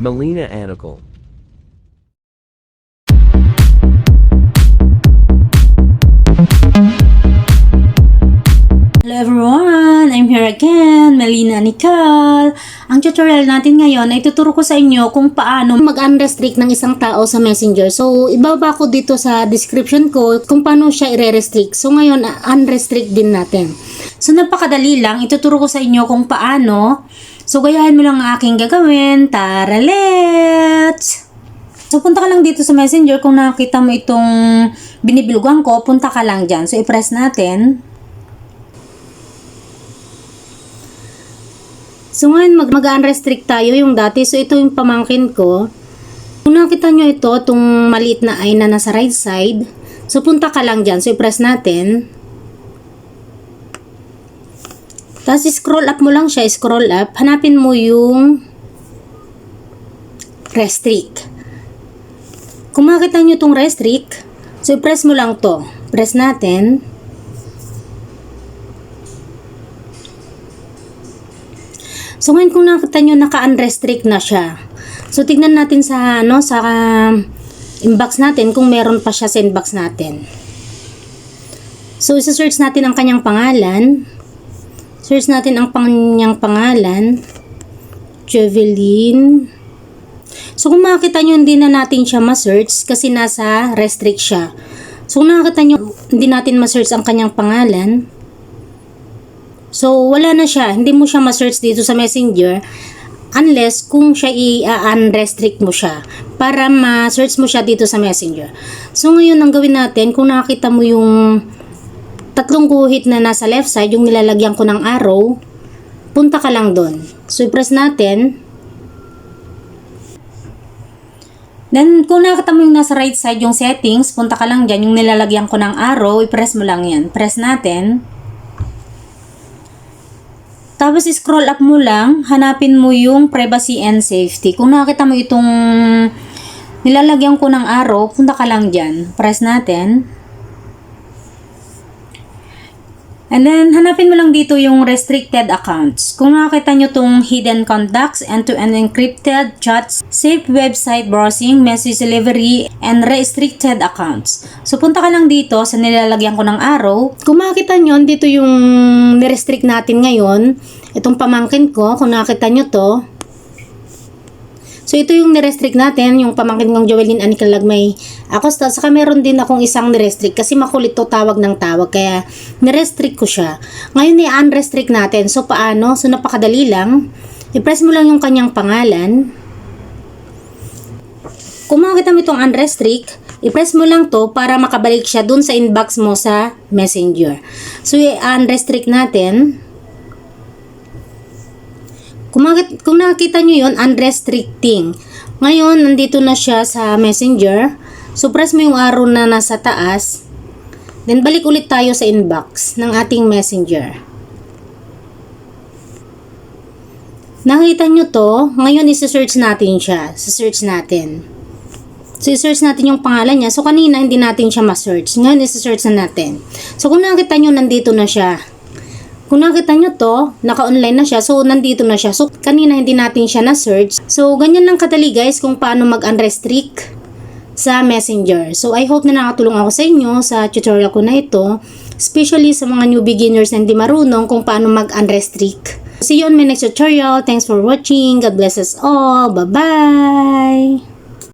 Melina Anical. Hello everyone! I'm here again, Melina Anical. Ang tutorial natin ngayon ay tuturo ko sa inyo kung paano mag-unrestrict ng isang tao sa Messenger. So, ibaba ko dito sa description ko kung paano siya i-restrict. So, ngayon, unrestrict din natin. So, napakadali lang. Ituturo ko sa inyo kung paano. So, gayahin mo lang ang aking gagawin. Tara, let's! So, punta ka lang dito sa Messenger. Kung nakita mo itong binibilguan ko, punta ka lang dyan. So, i-press natin. So, ngayon mag-unrestrict tayo yung dati. So, ito yung pamangkin ko. Kung nakita nyo ito, itong maliit na I na nasa right side. So, punta ka lang dyan. So, i-press natin. Tapos, scroll up mo lang siya. Scroll up. Hanapin mo yung restrict. Kung makita nyo itong restrict, so, i-press mo lang to. Press natin. So, ngayon kung nakita nyo, naka-unrestrict na siya. So, tignan natin sa, inbox natin kung meron pa siya sa inbox natin. So, isa-search natin ang kanyang pangalan. Search natin ang kanyang pangalan. Jeveline. So, kung makita nyo, hindi na natin siya ma-search kasi nasa restrict siya. So, kung nakita nyo, hindi natin ma-search ang kanyang pangalan. So, wala na siya. Hindi mo siya ma-search dito sa Messenger unless kung siya i-unrestrict mo siya para ma-search mo siya dito sa Messenger. So, ngayon, ang gawin natin, kung nakita mo yung tatlong guhit na nasa left side, yung nilalagyan ko ng arrow, punta ka lang doon. So, i-press natin. Then, kung nakita mo yung nasa right side yung settings, punta ka lang dyan, yung nilalagyan ko ng arrow, i-press mo lang yan. Press natin. Tapos, scroll up mo lang, hanapin mo yung privacy and safety. Kung nakita mo itong nilalagyan ko ng arrow, punta ka lang dyan. Press natin. And then, hanapin mo lang dito yung restricted accounts. Kung nakita nyo itong hidden contacts, end-to-end encrypted chats, safe website browsing, message delivery, and restricted accounts. So, punta ka lang dito sa nilalagyan ko ng arrow. Kung makita nyo, dito yung nirestrict natin ngayon. Itong pamangkin ko, kung nakita nyo to. So, ito yung nirestrict natin, yung pamangkin kong Jeveline Anical Lagmay Acosta. Saka meron din akong isang nirestrict kasi makulit to tawag ng tawag. Kaya, nirestrict ko siya. Ngayon, i-unrestrict natin. So, paano? So, napakadali lang. I-press mo lang yung kanyang pangalan. Kung makita mo itong unrestrict, i-press mo lang to para makabalik siya dun sa inbox mo sa Messenger. So, i-unrestrict natin. Kung nakita nyo yun, unrestricting. Ngayon, nandito na siya sa Messenger. So, press mo yung arrow na nasa taas. Then, balik ulit tayo sa inbox ng ating Messenger. Nakita nyo to. Ngayon, isi-search natin siya. Search natin. So, i-search natin yung pangalan niya. So, kanina, hindi natin siya ma-search. Ngayon, isi-search na natin. So, kung nakita nyo, nandito na siya. Kung nakita nyo to, naka-online na siya. So, nandito na siya. So, kanina hindi natin siya na-search. So, ganyan lang kadali guys kung paano mag-unrestrict sa Messenger. So, I hope na nakatulong ako sa inyo sa tutorial ko na ito. Especially sa mga new beginners na hindi marunong kung paano mag-unrestrict. See you on my next tutorial. Thanks for watching. God bless us all. Bye-bye!